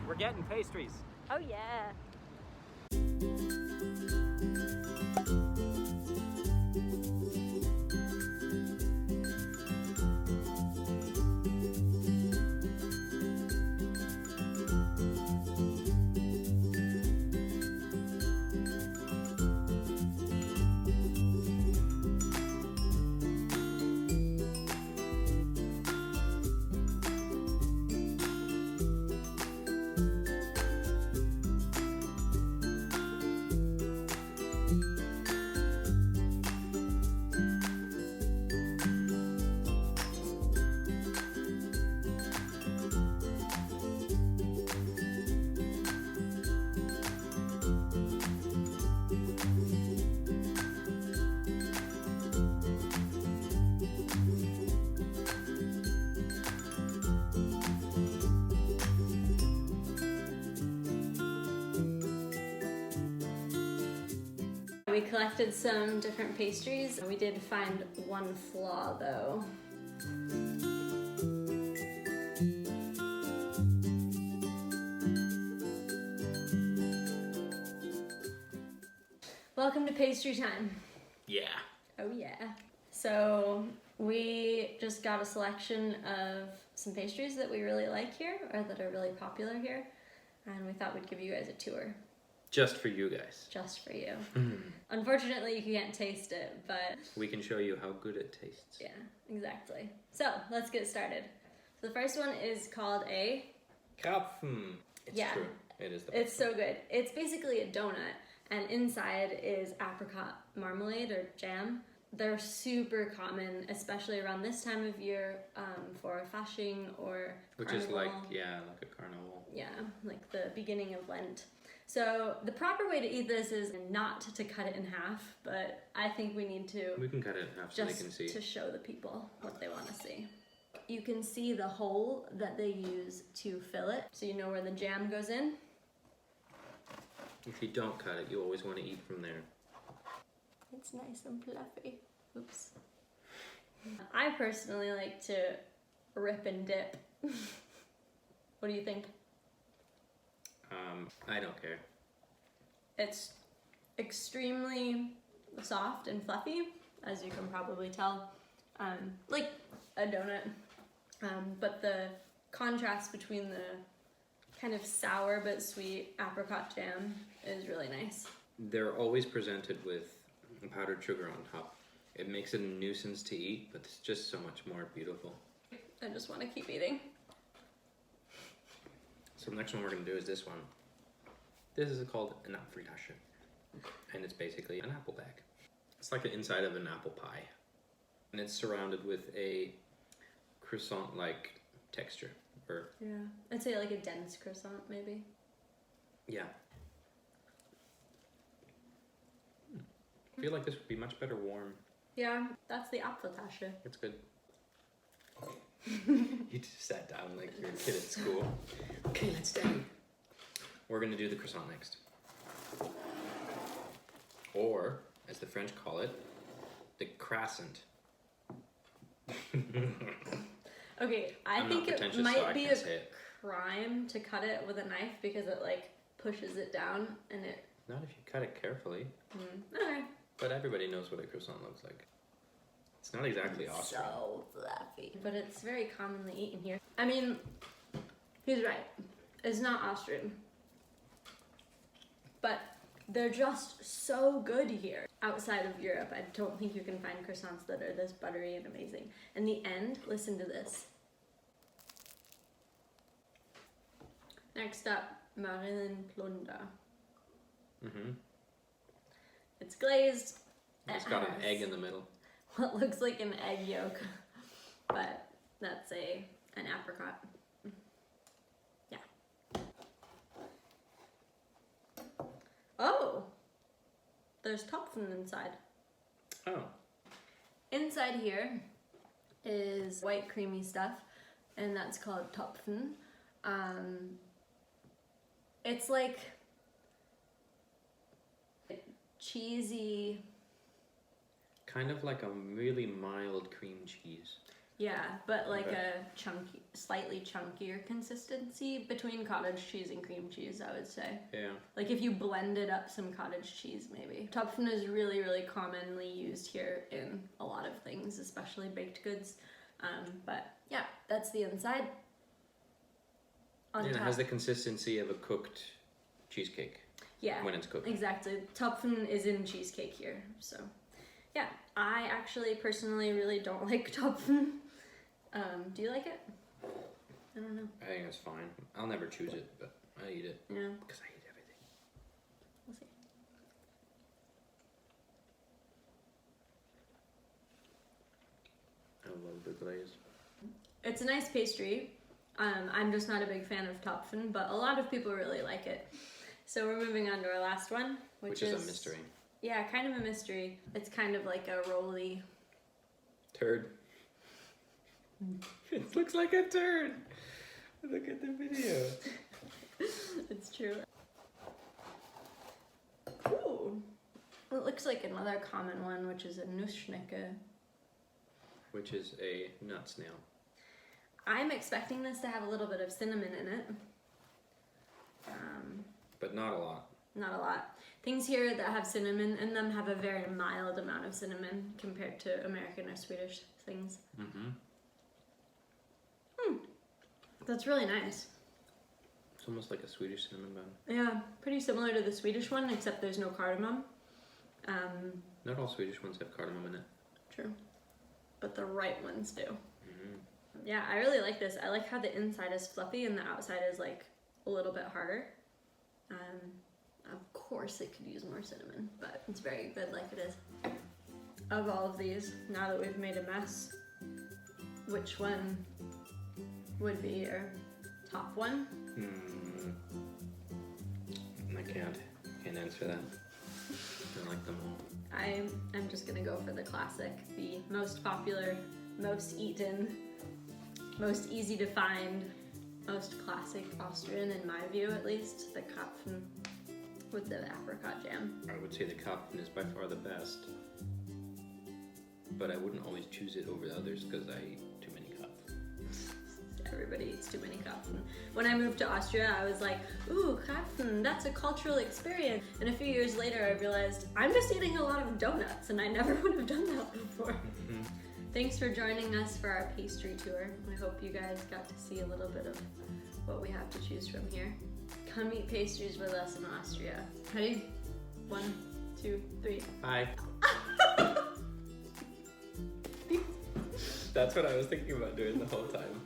We're getting pastries. Oh yeah. We collected some different pastries. We did find one flaw though. Welcome to pastry time. Yeah. Oh yeah. So we just got a selection of some pastries that we really like here, or that are really popular here, and we thought we'd give you guys a tour. Just for you guys. Just for you. Unfortunately, you can't taste it, but... We can show you how good it tastes. Yeah, exactly. So, let's get started. So the first one is called a... Krapfen. It's true. It is the best. It's so good. It's basically a donut, and inside is apricot marmalade or jam. They're super common, especially around this time of year, for Fasching or Which Carnival. is like a carnival. Yeah, like the beginning of Lent. So the proper way to eat this is not to cut it in half, but I think we need to. We can cut it in half so they can see. Just to show the people what they want to see. You can see the hole that they use to fill it, so you know where the jam goes in. If you don't cut it, you always want to eat from there. It's nice and fluffy. Oops. I personally like to rip and dip. What do you think? I don't care. It's extremely soft and fluffy, as you can probably tell, like a donut. But the contrast between the kind of sour but sweet apricot jam is really nice. They're always presented with powdered sugar on top. It makes it a nuisance to eat, but it's just so much more beautiful. I just want to keep eating. So the next one we're going to do is this one. This is called an Apfeltasche, and it's basically an apple bag. It's like the inside of an apple pie, and it's surrounded with a croissant-like texture. Yeah, I'd say like a dense croissant, maybe. Yeah. I feel like this would be much better warm. Yeah, that's the Apfeltasche. It's good. You just sat down like you're a kid at school. Okay, let's stay. We're gonna do the croissant next. Or, as the French call it, the croissant. Okay, I I'm think not it pretentious, so might I be can't a say it. crime to cut it with a knife because it like pushes it down and it... Not if you cut it carefully. Okay. But everybody knows what a croissant looks like. It's not exactly Austrian. So fluffy. But it's very commonly eaten here. I mean, he's right. It's not Austrian. But they're just so good here. Outside of Europe, I don't think you can find croissants that are this buttery and amazing. And the end, listen to this. Next up, Marilyn Plunder. Mm-hmm. It's glazed. It's got an egg in the middle. What looks like an egg yolk, but that's an apricot. Yeah. Oh, there's Topfen inside. Oh. Inside here is white creamy stuff, and that's called Topfen. It's like cheesy. Kind of like a really mild cream cheese. Yeah, but like Okay. a chunky, slightly chunkier consistency between cottage cheese and cream cheese, I would say. Yeah. Like if you blended up some cottage cheese, maybe. Topfen is really, really commonly used here in a lot of things, especially baked goods. But yeah, that's the inside. On And it top, has the consistency of a cooked cheesecake yeah, when it's cooked. exactly. Topfen is in cheesecake here, so yeah. I actually personally really don't like Topfen. Do you like it? I don't know. I think it's fine. I'll never choose it, but I eat it Yeah, because I eat everything. we'll see. I love the glaze. It's a nice pastry. I'm just not a big fan of Topfen, but a lot of people really like it. So we're moving on to our last one, Which is a mystery. Yeah, kind of a mystery. It's kind of like a rolly. Turd. It looks like a turd. Look at the video. It's true. Ooh. It looks like another common one, which is a Nussschnecke. Which is a nut snail. I'm expecting this to have a little bit of cinnamon in it. But not a lot. Not a lot. Things here that have cinnamon in them have a very mild amount of cinnamon compared to American or Swedish things. Mm-hmm. That's really nice. It's almost like a Swedish cinnamon bun. Yeah, pretty similar to the Swedish one, except there's no cardamom. Not all Swedish ones have cardamom in it. True. But the right ones do. Mm-hmm. Yeah, I really like this. I like how the inside is fluffy and the outside is like a little bit harder. Of course it could use more cinnamon, but it's very good like it is. Of all of these, now that we've made a mess, which one would be your top one? I can't answer that. I like them all. I'm just gonna go for the classic, the most popular, most eaten, most easy to find, most classic Austrian in my view at least, the Kapfen with the apricot jam. I would say the Kapfen is by far the best. But I wouldn't always choose it over the others because I eat too many Kapfen. Everybody eats too many Kapfen. When I moved to Austria, I was like, ooh, Kapfen, that's a cultural experience. And a few years later, I realized I'm just eating a lot of donuts, and I never would have done that before. Mm-hmm. Thanks for joining us for our pastry tour. I hope you guys got to see a little bit of what we have to choose from here. Come eat pastries with us in Austria. Ready? 1, 2, 3. Bye. That's what I was thinking about doing the whole time.